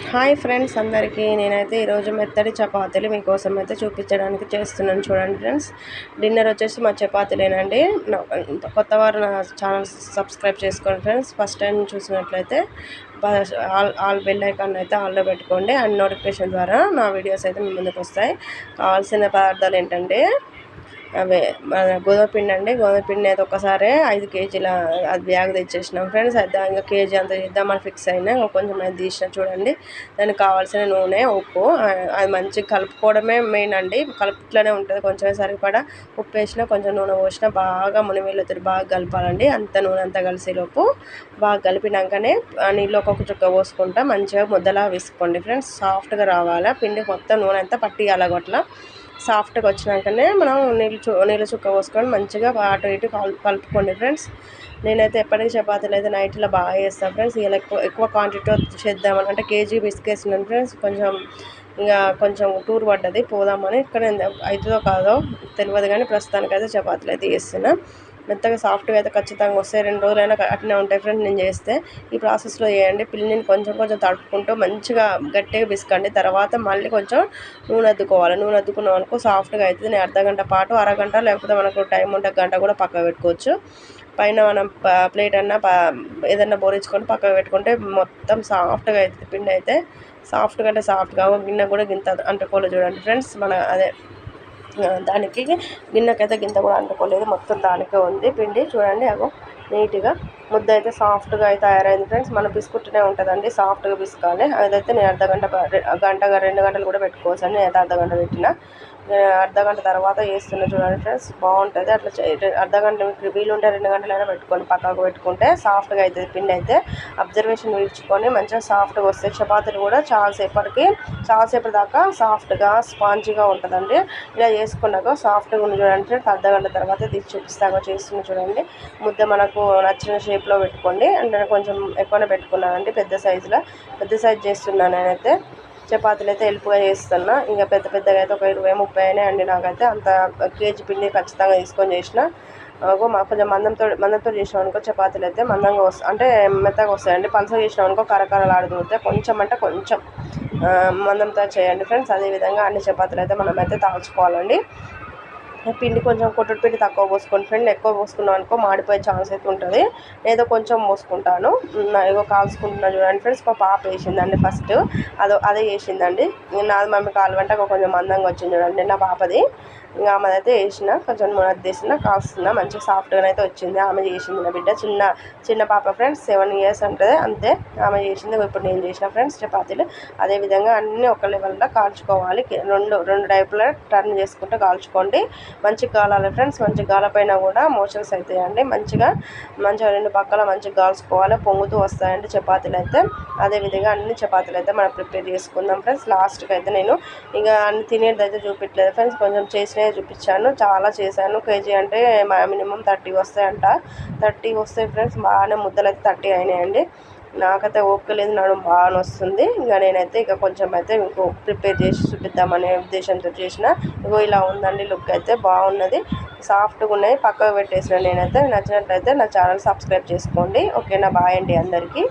Hi friends అందరికీ నేనైతే ఈరోజు మెత్తడి చపాతీలు మీకోసం అయితే చూపించడానికి చేస్తున్నాను. చూడండి ఫ్రెండ్స్, డిన్నర్ వచ్చేసి మా చపాతీలేనండి. కొత్త వారు నా ఛానల్ సబ్స్క్రైబ్ చేసుకోండి ఫ్రెండ్స్. ఫస్ట్ టైం చూసినట్లయితే ఆల్ బెల్ ఐకాన్ అయితే ఆల్లో పెట్టుకోండి. అండ్ నోటిఫికేషన్ ద్వారా నా వీడియోస్ అయితే మీ ముందుకు వస్తాయి. కావాల్సిన పదార్థాలు ఏంటంటే అవే గోధుమ పిండి అండి. గోధుమ పిండి అయితే ఒకసారి 5 కేజీల అది బ్యాగ్ తెచ్చేసినాం ఫ్రెండ్స్. అయితే ఇంకా కేజీ అంత చేద్దామని ఫిక్స్ అయినా కొంచెం అది తీసిన. చూడండి, దానికి కావాల్సిన నూనె, ఉప్పు, అది మంచిగా కలుపుకోవడమే మెయిన్ అండి. కలుపుట్లోనే ఉంటుంది. కొంచెం సరిపడా ఉప్పు వేసినా, కొంచెం నూనె పోసినా బాగా మునివేళ్ళతో బాగా కలపాలండి. అంత నూనె అంతా కలిసేలోపు బాగా కలిపినాకనే నీళ్ళు ఒక్కొక్క చుక్క పోసుకుంటా మంచిగా ముద్దలా వేసుకోండి ఫ్రెండ్స్. సాఫ్ట్గా రావాలా పిండి, మొత్తం నూనె అంతా పట్టియాలి. అట్లా సాఫ్ట్గా వచ్చినాకనే మనం నీళ్ళు చుక్క పోసుకొని మంచిగా అటు ఇటు కలుపుకోండి ఫ్రెండ్స్. నేనైతే ఎప్పటికీ చపాతీలు అయితే నైట్లో బాగా చేస్తాను ఫ్రెండ్స్. ఇలా ఎక్కువ క్వాంటిటీ చేద్దామని అంటే కేజీ బిస్కెట్సినాను ఫ్రెండ్స్. కొంచెం టూర్ పడ్డది, పోదామని. ఇక్కడ అవుతుందో కాదో తెలియదు, కానీ ప్రస్తుతానికైతే చపాతీలు అయితే చేస్తున్నా. మెత్తగా సాఫ్ట్గా అయితే ఖచ్చితంగా వస్తాయి. 2 రోజులైనా అట్నే ఉంటాయి ఫ్రెండ్స్ నేను చేస్తే. ఈ ప్రాసెస్లో చేయండి. పిండిని కొంచెం తడుపుకుంటూ మంచిగా గట్టిగా పిసకండి. తర్వాత మళ్ళీ కొంచెం నూనె అద్దుకోవాలి. నూనె అద్దుకున్నాం అనుకో సాఫ్ట్గా అవుతుంది. నేను అర్ధగంట పాటు, అరగంట, లేకపోతే మనకు టైం ఉంటే గంట కూడా పక్కకు పెట్టుకోవచ్చు. పైన మనం ప్లేట్ అన్నా ఏదన్నా బోరించుకొని పక్కకు పెట్టుకుంటే మొత్తం సాఫ్ట్గా అవుతుంది. పిండి అయితే సాఫ్ట్గా అంటే సాఫ్ట్గా, గిన్నె కూడా గింత అంటుకోలేదు. చూడండి ఫ్రెండ్స్, దానికి గిన్నెకైతే గింత కూడా అంటుకోలేదు, మొత్తం దానికే ఉంది పిండి. చూడండి, అగో నీట్గా ముద్ద అయితే సాఫ్ట్గా అయితే తయారైంది ఫ్రెండ్స్. మనం పిసుకుంటూనే ఉంటుందండి, సాఫ్ట్గా పిసుకాలి. అదైతే నేను గంటగా 2 గంటలు కూడా పెట్టుకోవచ్చు అండి. నేనైతే అర్ధగంట పెట్టిన. అర్ధగంట తర్వాత చేస్తున్నా. చూడండి ఫ్రెండ్స్, బాగుంటుంది. అట్లా అర్ధగంట మీకు వీలుంటే 2 గంటలైనా పెట్టుకొని పక్కకు పెట్టుకుంటే సాఫ్ట్గా అవుతుంది పిండి. అయితే అబ్జర్వేషన్ వీడ్చుకొని మంచిగా సాఫ్ట్గా వస్తాయి. చపాతీలు కూడా చాలాసేపటి దాకా సాఫ్ట్గా స్పాంజీగా ఉంటుందండి. ఇలా చేసుకున్నాక సాఫ్ట్గా ఉంది. చూడండి ఫ్రెండ్స్, అర్ధగంట తర్వాత తీసి చూపిస్తాగా చేస్తున్నా. చూడండి, ముద్ద మనకు నచ్చిన షేప్లో పెట్టుకోండి. అంటే కొంచెం ఎక్కువనే పెట్టుకున్నానండి, పెద్ద సైజు చేస్తున్నాను నేనైతే. చపాతీలు అయితే హెల్ప్గా చేస్తున్నా. ఇంకా పెద్దగా అయితే ఒక 20-30 అయినాయి అండి నాకైతే. అంత కేజీ పిండి ఖచ్చితంగా తీసుకొని చేసిన. కొంచెం మందంతో చేసినాం అనుకో చపాతీలు అయితే మందంగా వస్తాయి, అంటే మెత్తగా వస్తాయండి. పలసగా చేసినాం అనుకో కరకరలాడుతుంటే కొంచెం మందంతో చేయండి ఫ్రెండ్స్. అదేవిధంగా అన్ని చపాతీలు అయితే మనమైతే తాల్చుకోవాలండి. పిండి కొంచెం కొట్టుడు పిండి తక్కువ పోసుకోండి ఫ్రెండ్. ఎక్కువ పోసుకున్నాం అనుకో మాడిపోయే ఛాన్స్ అయితే ఉంటుంది. ఏదో కొంచెం పోసుకుంటాను. ఏదో కాల్చుకుంటున్నాను. చూడండి ఫ్రెండ్స్, మా పాప వేసిందండి ఫస్ట్. అదే చేసిందండి. నాది మమ్మీ కాలువంటే కొంచెం మందంగా వచ్చింది. చూడండి నా పాపది. ఇంకా ఆమెదైతే వేసిన, కొంచెం తీసిన, కాల్స్తున్నా. మంచిగా సాఫ్ట్గా అయితే వచ్చింది. ఆమె చేసింది నా బిడ్డ, చిన్న పాప ఫ్రెండ్స్, 7 years ఉంటుంది అంతే. ఆమె చేసింది. ఇప్పుడు నేను చేసిన ఫ్రెండ్స్ చపాతీలు. అదేవిధంగా అన్నీ ఒక లెవెల్లో కాల్చుకోవాలి. రెండు టైపులో టర్న్ చేసుకుంటూ కాల్చుకోండి. మంచిగా కాలాలి ఫ్రెండ్స్. మంచిగా కాలపైన కూడా మోషన్స్ అవుతాయండి. మంచిగా 2 పక్కల మంచిగా కాల్చుకోవాలి. పొంగుతూ వస్తాయండి చపాతీలు అయితే. అదేవిధంగా అన్ని చపాతీలు అయితే మనం ప్రిపేర్ చేసుకుందాం ఫ్రెండ్స్. లాస్ట్కి అయితే నేను ఇక అన్ని తినేది అయితే చూపించలేదు ఫ్రెండ్స్, కొంచెం చేసినవి చూపించాను. చాలా చేశాను. కేజీ అంటే మినిమం 30 వస్తాయంట. 30 వస్తాయి ఫ్రెండ్స్. బాగానే ముద్దలు అయితే 30 అయినాయండి. నాకైతే ఓపిక లేదు, నడుము బాగా వస్తుంది. ఇంకా నేనైతే కొంచెం అయితే మీకు ప్రిపేర్ చేసి చూపిద్దామనే ఉద్దేశంతో చేసిన. ఇలా ఉందండి లుక్ అయితే, బాగున్నది. సాఫ్ట్గా ఉన్నాయి. పక్కకు పెట్టేసిన నేనైతే. నచ్చినట్లయితే నా ఛానల్ సబ్స్క్రైబ్ చేసుకోండి. ఓకేనా, బాయ్ అండి అందరికీ.